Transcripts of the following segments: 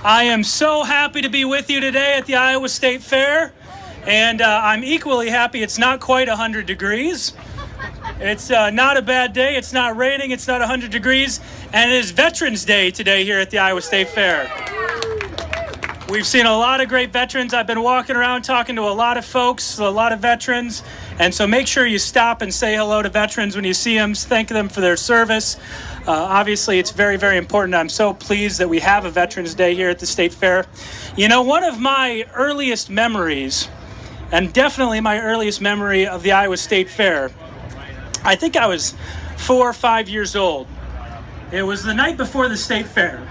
I am so happy to be with you today at the Iowa State Fair, and I'm equally happy it's not quite 100 degrees. It's not a bad day, it's not raining, it's not 100 degrees, and it is Veterans Day today here at the Iowa State Fair. We've seen a lot of great veterans. I've been walking around talking to a lot of folks, a lot of veterans, and so make sure you stop and say hello to veterans when you see them, thank them for their service. Obviously, it's very, very important. I'm so pleased that we have a Veterans Day here at the State Fair. You know, one of my earliest memories, and definitely my earliest memory of the Iowa State Fair, I think I was 4 or 5 years old. It was the night before the State Fair,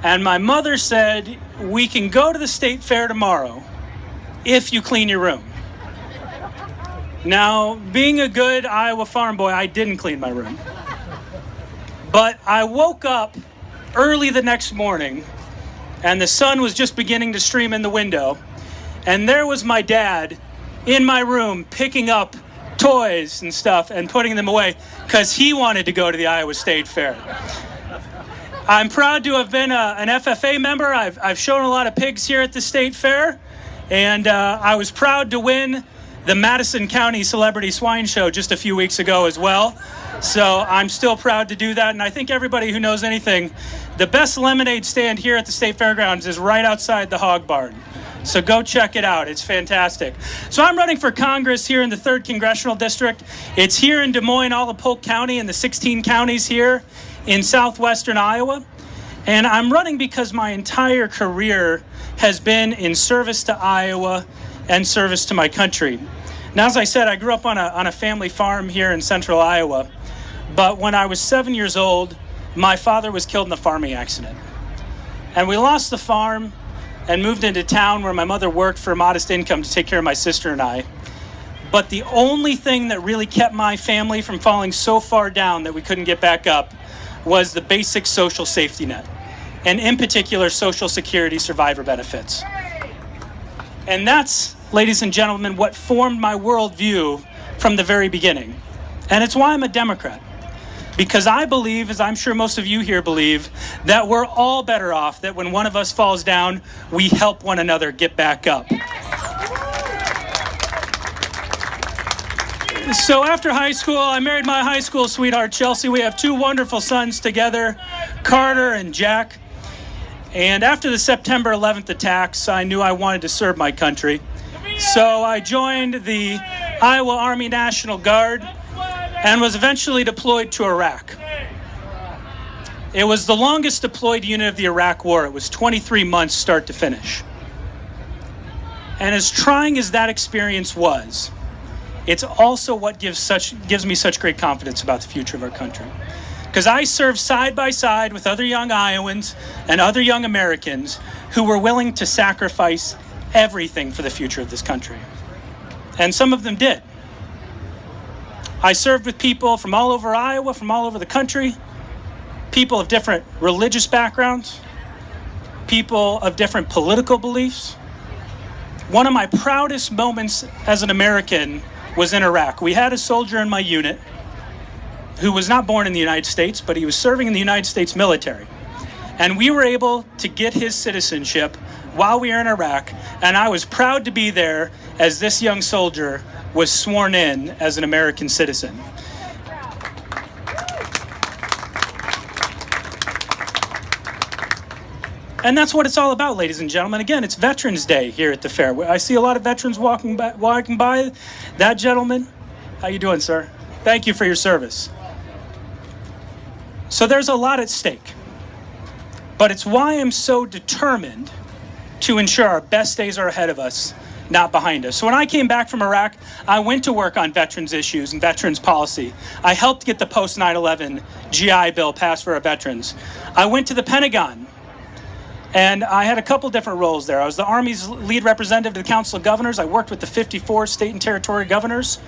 and my mother said, "We can go to the State Fair tomorrow if you clean your room." Now, being a good Iowa farm boy, I didn't clean my room. But I woke up early the next morning, and the sun was just beginning to stream in the window, and there was my dad in my room picking up toys and stuff and putting them away because he wanted to go to the Iowa State Fair. I'm proud to have been an FFA member. I've shown a lot of pigs here at the State Fair, and I was proud to win the Madison County Celebrity Swine Show just a few weeks ago as well. So I'm still proud to do that, and I think everybody who knows anything, the best lemonade stand here at the State Fairgrounds is right outside the Hog Barn. So go check it out. It's fantastic. So I'm running for Congress here in the 3rd Congressional District. It's here in Des Moines, all of Polk County, and the 16 counties here in southwestern Iowa. And I'm running because my entire career has been in service to Iowa and service to my country. Now, as I said, I grew up on a family farm here in central Iowa. But when I was 7 years old, my father was killed in a farming accident. And we lost the farm and moved into town where my mother worked for a modest income to take care of my sister and I. But the only thing that really kept my family from falling so far down that we couldn't get back up was the basic social safety net, and in particular, Social Security survivor benefits. And that's, ladies and gentlemen, what formed my worldview from the very beginning. And it's why I'm a Democrat. Because I believe, as I'm sure most of you here believe, that we're all better off that when one of us falls down, we help one another get back up. So after high school, I married my high school sweetheart, Chelsea. We have 2 wonderful sons together, Carter and Jack. And after the September 11th attacks, I knew I wanted to serve my country. So I joined the Iowa Army National Guard and was eventually deployed to Iraq. It was the longest deployed unit of the Iraq War. It was 23 months start to finish. And as trying as that experience was, it's also what gives me such great confidence about the future of our country. Because I served side by side with other young Iowans and other young Americans who were willing to sacrifice everything for the future of this country. And some of them did. I served with people from all over Iowa, from all over the country, people of different religious backgrounds, people of different political beliefs. One of my proudest moments as an American was in Iraq. We had a soldier in my unit who was not born in the United States, but he was serving in the United States military. And we were able to get his citizenship while we were in Iraq, and I was proud to be there as this young soldier was sworn in as an American citizen. And that's what it's all about, ladies and gentlemen. Again, it's Veterans Day here at the fair. I see a lot of veterans walking by. That gentleman, how you doing, sir? Thank you for your service. So there's a lot at stake. But it's why I'm so determined to ensure our best days are ahead of us, not behind us. So when I came back from Iraq, I went to work on veterans issues and veterans policy. I helped get the post 9/11 GI Bill passed for our veterans. I went to the Pentagon, and I had a couple different roles there. I was the Army's lead representative to the Council of Governors. I worked with the 54 state and territory governors,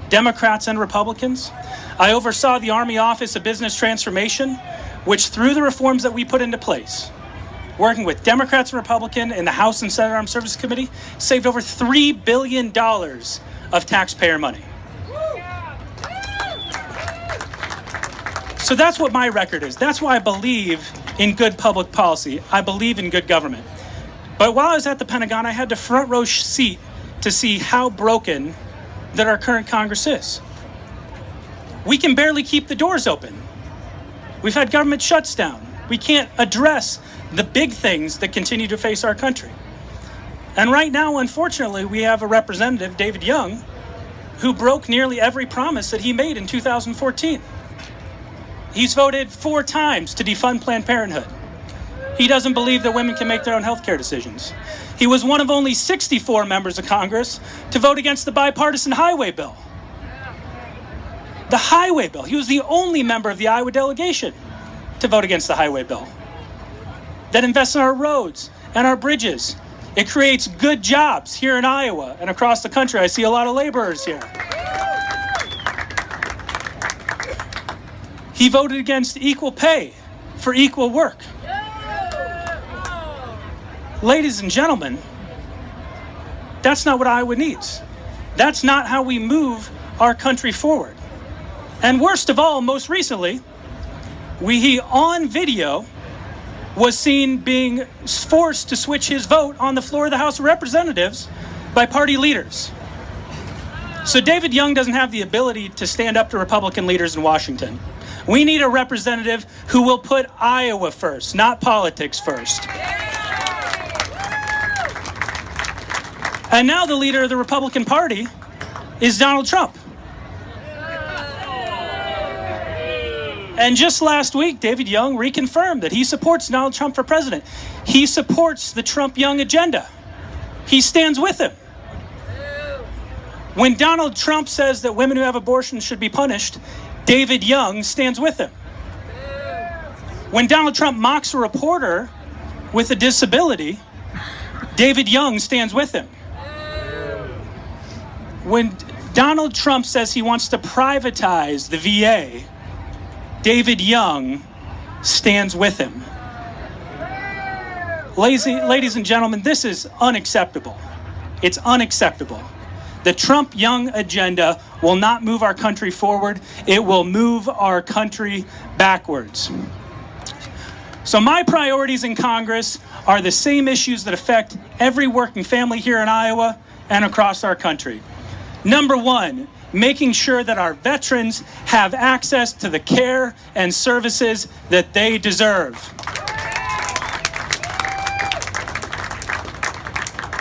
Democrats and Republicans. I oversaw the Army Office of Business Transformation, which through the reforms that we put into place, working with Democrats and Republicans in the House and Senate Armed Services Committee, saved over $3 billion of taxpayer money. So that's what my record is. That's why I believe in good public policy. I believe in good government. But while I was at the Pentagon, I had the front row seat to see how broken that our current Congress is. We can barely keep the doors open. We've had government shuts down. We can't address the big things that continue to face our country. And right now, unfortunately, we have a representative, David Young, who broke nearly every promise that he made in 2014. He's voted 4 times to defund Planned Parenthood. He doesn't believe that women can make their own healthcare decisions. He was one of only 64 members of Congress to vote against the bipartisan highway bill. The highway bill. He was the only member of the Iowa delegation to vote against the highway bill that invests in our roads and our bridges. It creates good jobs here in Iowa and across the country. I see a lot of laborers here. He voted against equal pay for equal work. Ladies and gentlemen, that's not what Iowa needs. That's not how we move our country forward. And worst of all, most recently, he on video was seen being forced to switch his vote on the floor of the House of Representatives by party leaders. So David Young doesn't have the ability to stand up to Republican leaders in Washington. We need a representative who will put Iowa first, not politics first. And now the leader of the Republican Party is Donald Trump. And just last week, David Young reconfirmed that he supports Donald Trump for president. He supports the Trump-Young agenda. He stands with him. When Donald Trump says that women who have abortions should be punished, David Young stands with him. When Donald Trump mocks a reporter with a disability, David Young stands with him. When Donald Trump says he wants to privatize the VA, David Young stands with him. Ladies and gentlemen, this is unacceptable. It's unacceptable. The Trump-Young agenda will not move our country forward. It will move our country backwards. So my priorities in Congress are the same issues that affect every working family here in Iowa and across our country. Number 1, making sure that our veterans have access to the care and services that they deserve.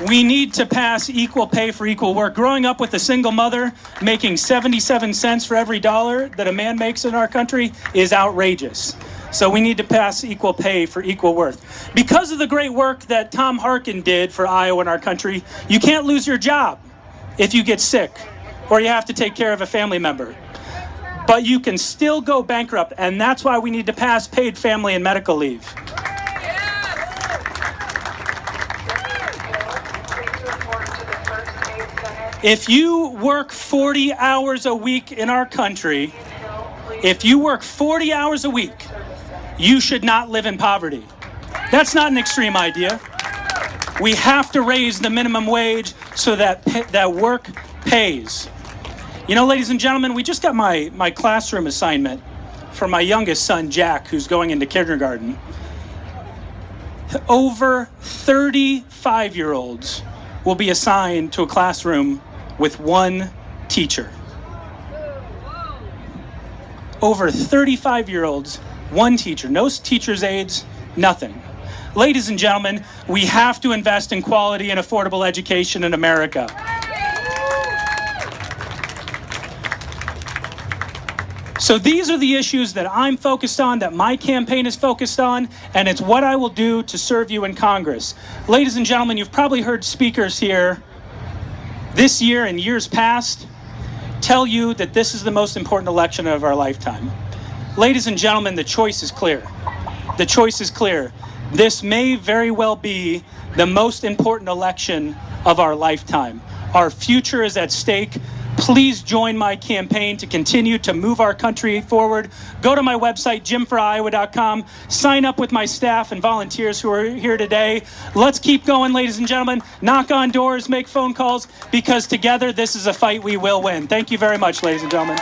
We need to pass equal pay for equal work. Growing up with a single mother making 77 cents for every dollar that a man makes in our country is outrageous. So we need to pass equal pay for equal worth. Because of the great work that Tom Harkin did for Iowa and our country, you can't lose your job if you get sick or you have to take care of a family member. But you can still go bankrupt, and that's why we need to pass paid family and medical leave. If you work 40 hours a week in our country, if you work 40 hours a week, you should not live in poverty. That's not an extreme idea. We have to raise the minimum wage so that work pays. You know, ladies and gentlemen, we just got my classroom assignment for my youngest son, Jack, who's going into kindergarten. Over 35-year-olds will be assigned to a classroom with one teacher. Over 35-year-olds, one teacher. No teacher's aides, nothing. Ladies and gentlemen, we have to invest in quality and affordable education in America. So these are the issues that I'm focused on, that my campaign is focused on, and it's what I will do to serve you in Congress. Ladies and gentlemen, you've probably heard speakers here this year and years past tell you that this is the most important election of our lifetime. Ladies and gentlemen, the choice is clear. The choice is clear. This may very well be the most important election of our lifetime. Our future is at stake. Please join my campaign to continue to move our country forward. Go to my website, jimforiowa.com. Sign up with my staff and volunteers who are here today. Let's keep going, ladies and gentlemen. Knock on doors, make phone calls, because together this is a fight we will win. Thank you very much, ladies and gentlemen.